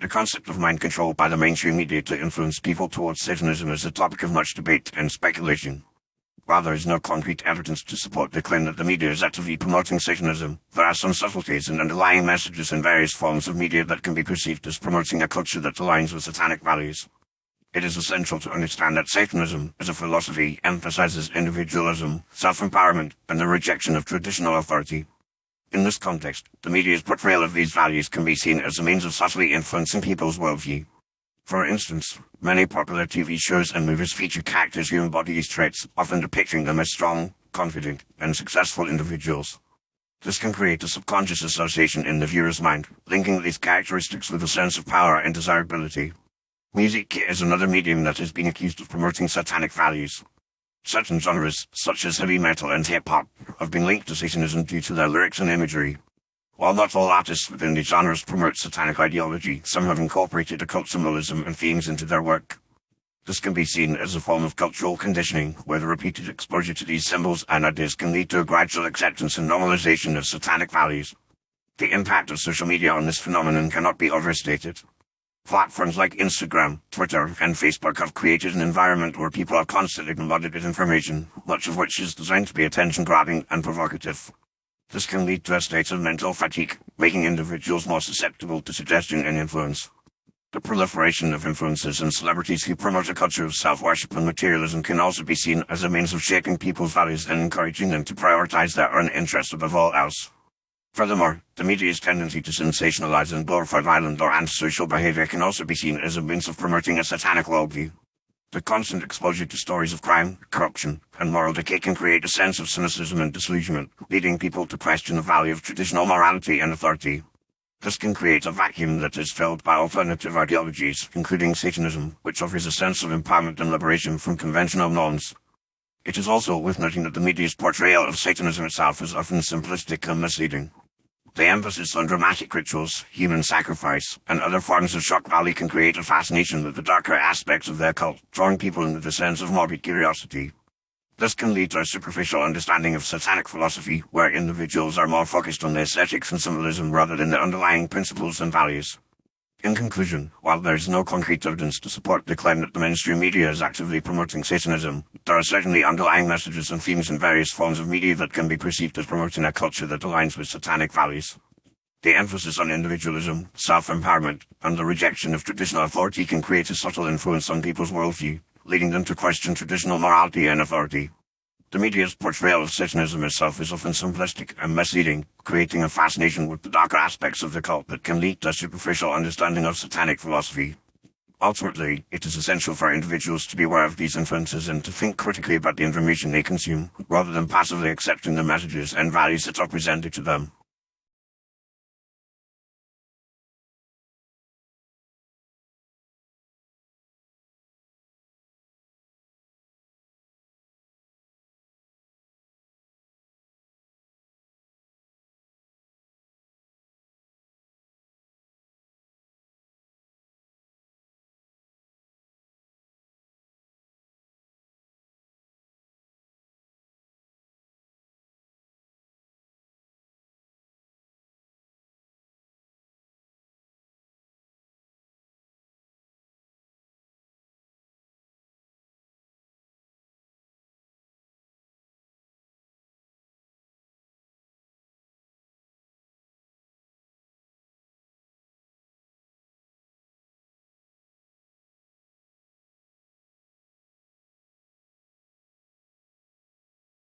The concept of mind control by the mainstream media to influence people towards Satanism is a topic of much debate and speculation. While there is no concrete evidence to support the claim that the media is actively promoting Satanism, there are some subtleties and underlying messages in various forms of media that can be perceived as promoting a culture that aligns with satanic values. It is essential to understand that Satanism, as a philosophy, emphasizes individualism, self-empowerment, and the rejection of traditional authority. In this context, the media's portrayal of these values can be seen as a means of subtly influencing people's worldview. For instance, many popular TV shows and movies feature characters who embody these traits, often depicting them as strong, confident, and successful individuals. This can create a subconscious association in the viewer's mind, linking these characteristics with a sense of power and desirability. Music is another medium that has been accused of promoting satanic values. Certain genres, such as heavy metal and hip-hop, have been linked to Satanism due to their lyrics and imagery. While not all artists within these genres promote satanic ideology, some have incorporated occult symbolism and themes into their work. This can be seen as a form of cultural conditioning, where the repeated exposure to these symbols and ideas can lead to a gradual acceptance and normalization of satanic values. The impact of social media on this phenomenon cannot be overstated. Platforms like Instagram, Twitter, and Facebook have created an environment where people are constantly bombarded with information, much of which is designed to be attention-grabbing and provocative. This can lead to a state of mental fatigue, making individuals more susceptible to suggestion and influence. The proliferation of influencers and celebrities who promote a culture of self-worship and materialism can also be seen as a means of shaping people's values and encouraging them to prioritize their own interests above all else. Furthermore, the media's tendency to sensationalize and glorify violent or antisocial behavior can also be seen as a means of promoting a satanic worldview. The constant exposure to stories of crime, corruption, and moral decay can create a sense of cynicism and disillusionment, leading people to question the value of traditional morality and authority. This can create a vacuum that is filled by alternative ideologies, including Satanism, which offers a sense of empowerment and liberation from conventional norms. It is also worth noting that the media's portrayal of Satanism itself is often simplistic and misleading. The emphasis on dramatic rituals, human sacrifice, and other forms of shock value can create a fascination with the darker aspects of their cult, drawing people into the sense of morbid curiosity. This can lead to a superficial understanding of satanic philosophy, where individuals are more focused on the aesthetics and symbolism rather than the underlying principles and values. In conclusion, while there is no concrete evidence to support the claim that the mainstream media is actively promoting Satanism, there are certainly underlying messages and themes in various forms of media that can be perceived as promoting a culture that aligns with satanic values. The emphasis on individualism, self-empowerment, and the rejection of traditional authority can create a subtle influence on people's worldview, leading them to question traditional morality and authority. The media's portrayal of Satanism itself is often simplistic and misleading, creating a fascination with the darker aspects of the cult that can lead to a superficial understanding of satanic philosophy. Ultimately, it is essential for individuals to be aware of these influences and to think critically about the information they consume, rather than passively accepting the messages and values that are presented to them.